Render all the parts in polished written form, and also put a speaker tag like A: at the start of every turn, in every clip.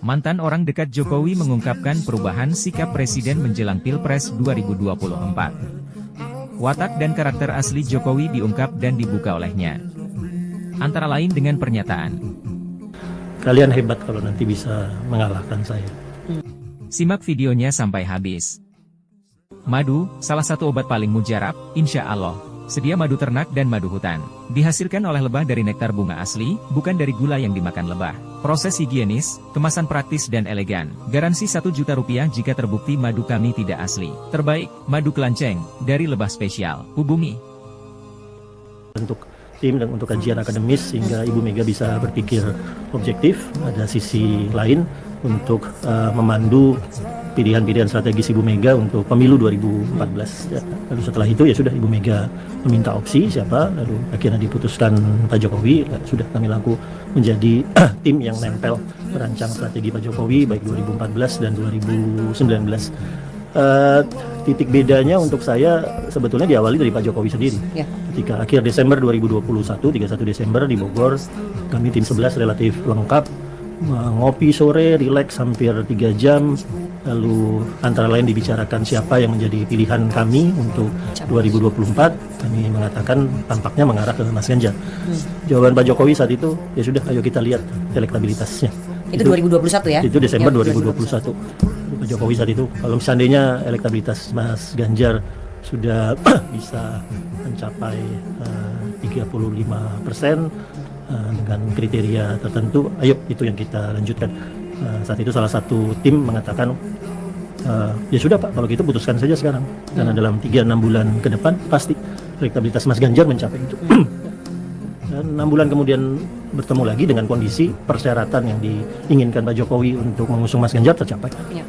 A: Mantan orang dekat Jokowi mengungkapkan perubahan sikap Presiden menjelang Pilpres 2024. Watak dan karakter asli Jokowi diungkap dan dibuka olehnya. Antara lain dengan pernyataan,
B: "Kalian hebat kalau nanti bisa mengalahkan saya."
A: Simak videonya sampai habis. Madu, salah satu obat paling mujarab, insya Allah. Sedia madu ternak dan madu hutan. Dihasilkan oleh lebah dari nektar bunga asli, bukan dari gula yang dimakan lebah. Proses higienis, kemasan praktis dan elegan. Garansi Rp1.000.000 jika terbukti madu kami tidak asli. Terbaik, madu kelanceng, dari lebah spesial. Hubungi.
B: Untuk tim dan untuk kajian akademis sehingga Ibu Mega bisa berpikir objektif, ada sisi lain untuk memandu pilihan-pilihan strategis Ibu Mega untuk pemilu 2014. Ya. Lalu setelah itu ya sudah Ibu Mega meminta opsi siapa, lalu akhirnya diputuskan Pak Jokowi. Ya, sudah kami laku menjadi tim yang nempel merancang strategi Pak Jokowi baik 2014 dan 2019. Titik bedanya untuk saya sebetulnya diawali dari Pak Jokowi sendiri. Ya. Ketika akhir Desember 2021, 31 Desember di Bogor, kami tim 11 relatif lengkap, ngopi sore, rileks hampir 3 jam, lalu antara lain dibicarakan siapa yang menjadi pilihan kami untuk 2024. Kami mengatakan tampaknya mengarah ke Mas Ganjar. Jawaban Pak Jokowi saat itu, ya sudah ayo kita lihat elektabilitasnya.
C: Itu 2021 ya?
B: Itu Desember 2021. Pak Jokowi saat itu, kalau seandainya elektabilitas Mas Ganjar sudah bisa mencapai 35% dengan kriteria tertentu, ayo itu yang kita lanjutkan. Saat itu salah satu tim mengatakan, ya sudah Pak, kalau gitu putuskan saja sekarang, karena dalam 3-6 bulan ke depan pasti elektabilitas Mas Ganjar mencapai itu. Dan 6 bulan kemudian bertemu lagi dengan kondisi persyaratan yang diinginkan Pak Jokowi untuk mengusung Mas Ganjar tercapai. Ya.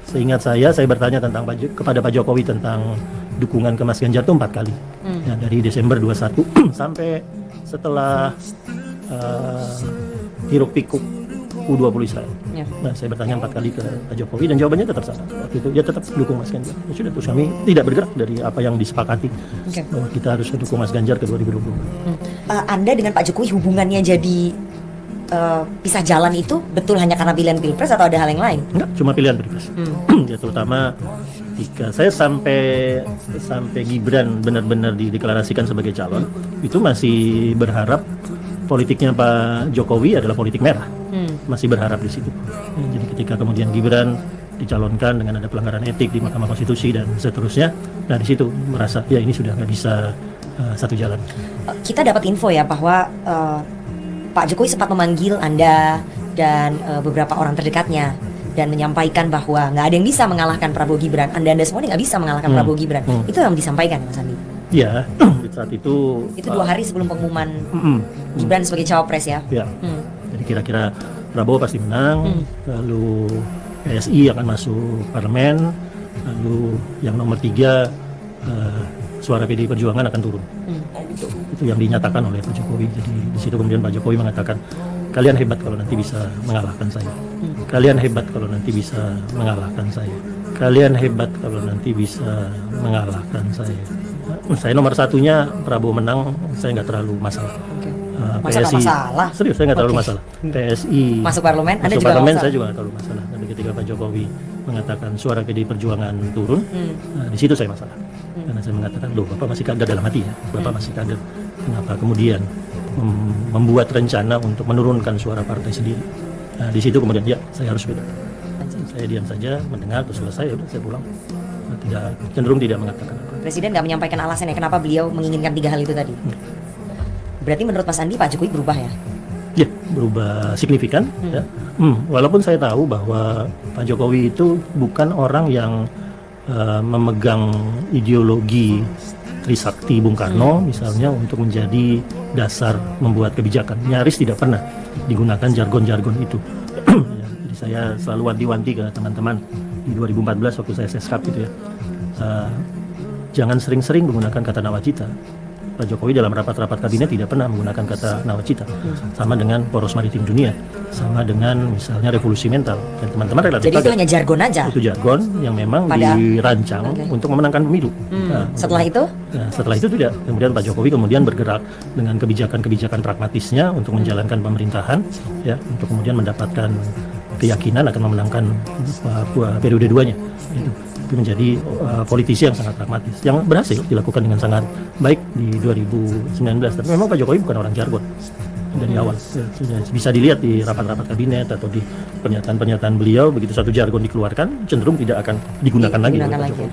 B: Seingat saya bertanya kepada Pak Jokowi tentang dukungan ke Mas Ganjar itu 4 kali. Ya, dari Desember 21 sampai setelah hiruk pikuk U20 Israel. Ya. Nah, saya bertanya 4 kali ke Pak Jokowi dan jawabannya tetap sama. Waktu itu dia tetap dukung Mas Ganjar. Ya sudah, terus kami tidak bergerak dari apa yang disepakati. Bahwa kita harus dukung Mas Ganjar ke 2020.
C: Anda dengan Pak Jokowi hubungannya jadi pisah jalan itu betul hanya karena pilihan Pilpres atau ada hal yang lain?
B: Enggak, cuma pilihan Pilpres. Ya, terutama jika saya sampai Gibran benar-benar dideklarasikan sebagai calon, itu masih berharap politiknya Pak Jokowi adalah politik merah. Masih berharap di situ. Jadi ketika kemudian Gibran dicalonkan dengan ada pelanggaran etik di Mahkamah Konstitusi dan seterusnya, nah di situ merasa ya ini sudah nggak bisa satu jalan.
C: Kita dapat info ya bahwa Pak Jokowi sempat memanggil Anda dan beberapa orang terdekatnya dan menyampaikan bahwa nggak ada yang bisa mengalahkan Prabowo Gibran. Anda semua nggak bisa mengalahkan Prabowo Gibran. Itu yang disampaikan, Mas Andi.
B: Ya, saat itu
C: 2 hari sebelum pengumuman Gibran sebagai cawapres ya.
B: Ya. Jadi kira-kira Prabowo pasti menang, lalu PSI akan masuk parlemen, lalu yang nomor 3 suara PDI Perjuangan akan turun. Itu yang dinyatakan oleh Pak Jokowi. Jadi di situ kemudian Pak Jokowi mengatakan, kalian hebat kalau nanti bisa mengalahkan saya. Kalian hebat kalau nanti bisa mengalahkan saya. Kalian hebat kalau nanti bisa mengalahkan saya. Saya nomor 1-nya Prabowo menang, saya nggak terlalu masalah. PSI,
C: masalah?
B: Serius, saya nggak terlalu masalah. PSI
C: masuk parlemen, Anda
B: masuk
C: juga
B: parlemen,
C: masalah?
B: saya juga nggak terlalu masalah. Tapi ketika Pak Jokowi mengatakan suara PDI Perjuangan turun, nah, di situ saya masalah. Karena saya mengatakan, loh Bapak masih kader dalam hati ya, Bapak masih kader. Kenapa kemudian membuat rencana untuk menurunkan suara partai sendiri? Nah, di situ kemudian ya saya harus beda. Saya diam saja, mendengar, terus selesai, udah saya pulang. Cenderung tidak mengatakan apa.
C: Presiden nggak menyampaikan alasannya kenapa beliau menginginkan 3 hal itu tadi. Berarti menurut Mas Andi Pak Jokowi berubah ya?
B: Ya, berubah signifikan. Ya. Walaupun saya tahu bahwa Pak Jokowi itu bukan orang yang memegang ideologi Trisakti Bung Karno misalnya untuk menjadi dasar membuat kebijakan. Nyaris tidak pernah digunakan jargon-jargon itu. Ya, jadi saya selalu wanti-wanti ke teman-teman di 2014 waktu saya seskap gitu ya. Jangan sering-sering menggunakan kata nawacita. Pak Jokowi dalam rapat-rapat kabinet tidak pernah menggunakan kata nawacita. Sama dengan poros maritim dunia, sama dengan misalnya revolusi mental. Dan teman-teman relatif
C: Jadi itu
B: kaget.
C: hanya jargon aja.
B: Itu jargon yang memang dirancang untuk memenangkan pemilu.
C: Setelah itu?
B: Nah, setelah itu tidak. Kemudian Pak Jokowi kemudian bergerak dengan kebijakan-kebijakan pragmatisnya untuk menjalankan pemerintahan, ya, untuk kemudian mendapatkan keyakinan akan memenangkan periode 2-nya. Itu menjadi politisi yang sangat pragmatis, yang berhasil dilakukan dengan sangat baik di 2019. Tapi memang Pak Jokowi bukan orang jargon dari awal. Sudah bisa dilihat di rapat-rapat kabinet atau di pernyataan-pernyataan beliau, begitu satu jargon dikeluarkan cenderung tidak akan digunakan lagi oleh Pak Jokowi.